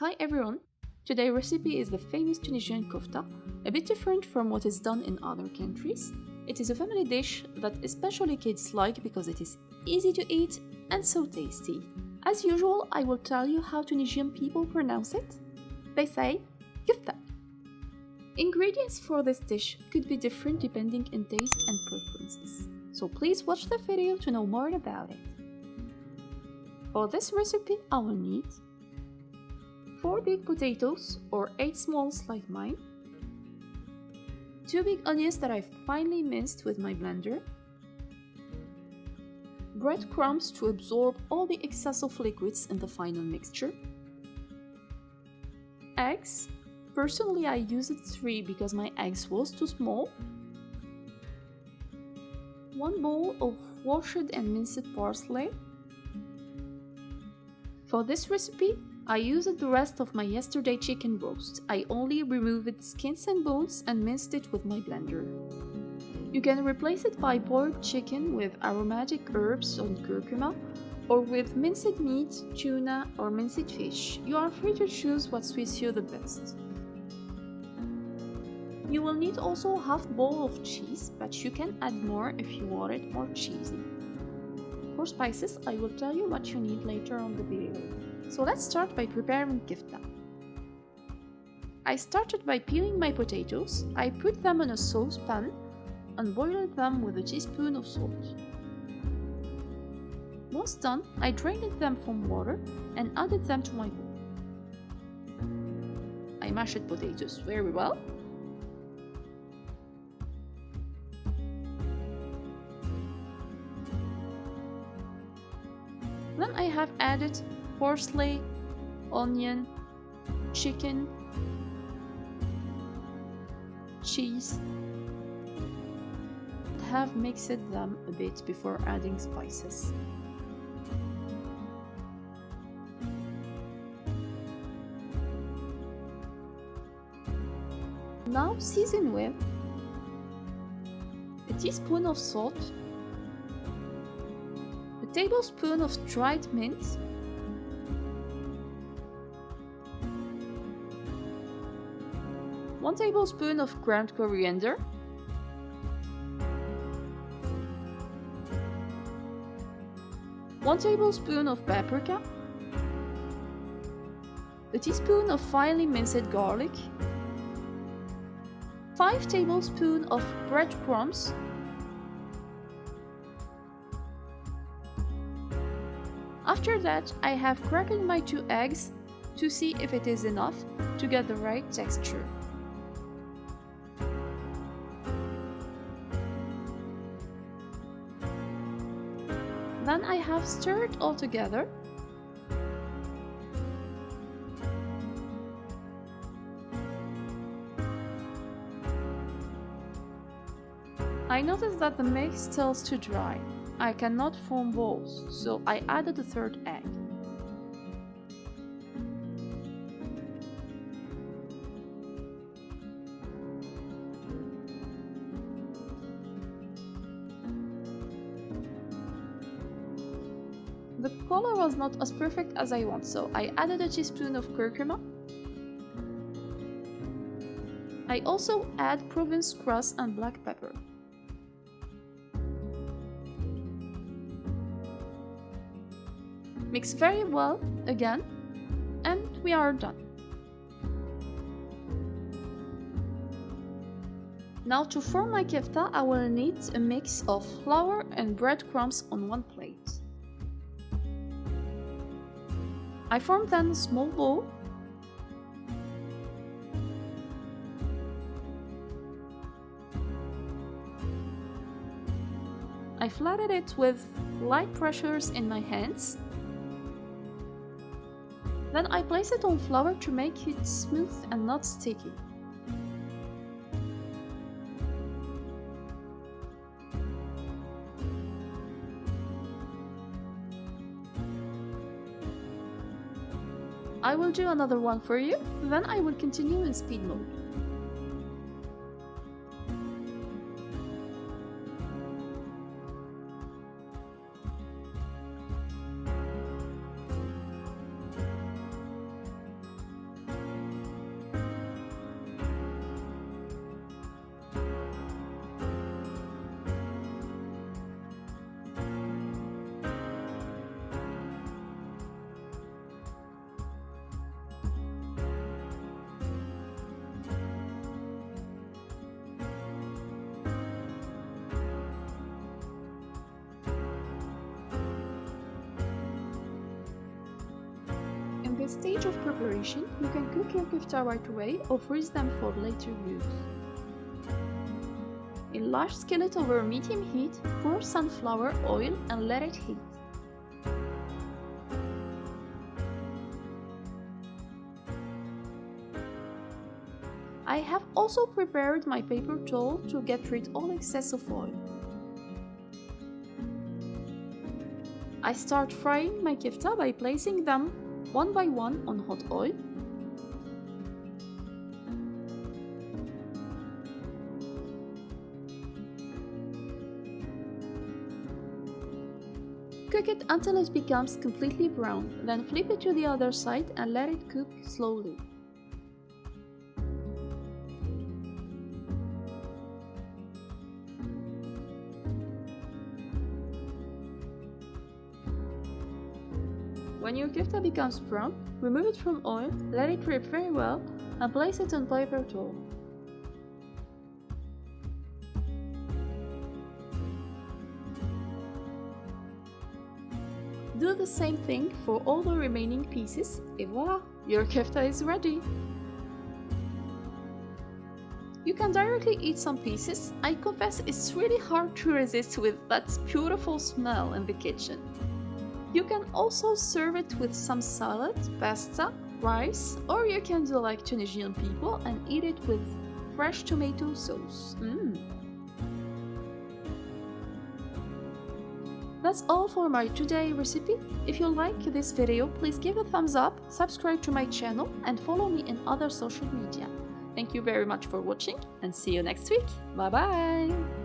Hi everyone! Today's recipe is the famous Tunisian kofta, a bit different from what is done in other countries. It is a family dish that especially kids like because it is easy to eat and so tasty. As usual, I will tell you how Tunisian people pronounce it. They say kefta. Ingredients for this dish could be different depending on taste and preferences, so please watch the video to know more about it. For this recipe, I will need 4 big potatoes or 8 smalls like mine, 2 big onions that I've finely minced with my blender, breadcrumbs to absorb all the excess of liquids in the final mixture, eggs. Personally, I used 3 because my eggs was too small, 1 bowl of washed and minced parsley. For this recipe, I used the rest of my yesterday chicken roast. I only removed skins and bones and minced it with my blender. You can replace it by boiled chicken with aromatic herbs and curcuma, or with minced meat, tuna, or minced fish. You are free to choose what suits you the best. You will need also half bowl of cheese, but you can add more if you want it more cheesy. For spices, I will tell you what you need later on the video. So let's start by preparing kefta. I started by peeling my potatoes. I put them in a saucepan and boiled them with a teaspoon of salt. Once done, I drained them from water and added them to my bowl. I mashed potatoes very well. Then I have added parsley, onion, chicken, cheese, and have mixed them a bit before adding spices. Now season with a teaspoon of salt, a tablespoon of dried mint, 1 tablespoon of ground coriander, 1 tablespoon of paprika, a teaspoon of finely minced garlic, 5 tablespoons of breadcrumbs, After that, I have cracked my 2 eggs to see if it is enough to get the right texture. Then I have stirred all together. I noticed that the mix still too dry. I cannot form balls, so I added a 3rd egg. The color was not as perfect as I want, so I added a teaspoon of curcuma. I also add Provence grass and black pepper. Mix very well again, and we are done. Now to form my kefta, I will need a mix of flour and breadcrumbs on 1 plate. I formed then a small bowl. I flattened it with light pressures in my hands. Then I place it on flour to make it smooth and not sticky. I will do another one for you, then I will continue in speed mode. this stage of preparation, you can cook your kefta right away or freeze them for later use. In large skillet over medium heat, pour sunflower oil and let it heat. I have also prepared my paper towel to get rid of all excess of oil. I start frying my kefta by placing them one by one on hot oil. Cook it until it becomes completely brown, then flip it to the other side and let it cook slowly. When your kefta becomes brown, remove it from oil, let it drip very well, and place it on paper towel. Do the same thing for all the remaining pieces, et voila, your kefta is ready! You can directly eat some pieces. I confess it's really hard to resist with that beautiful smell in the kitchen. You can also serve it with some salad, pasta, rice, or you can do like Tunisian people and eat it with fresh tomato sauce. That's all for my today recipe. If you like this video, please give a thumbs up, subscribe to my channel, and follow me in other social media. Thank you very much for watching and see you next week. Bye bye!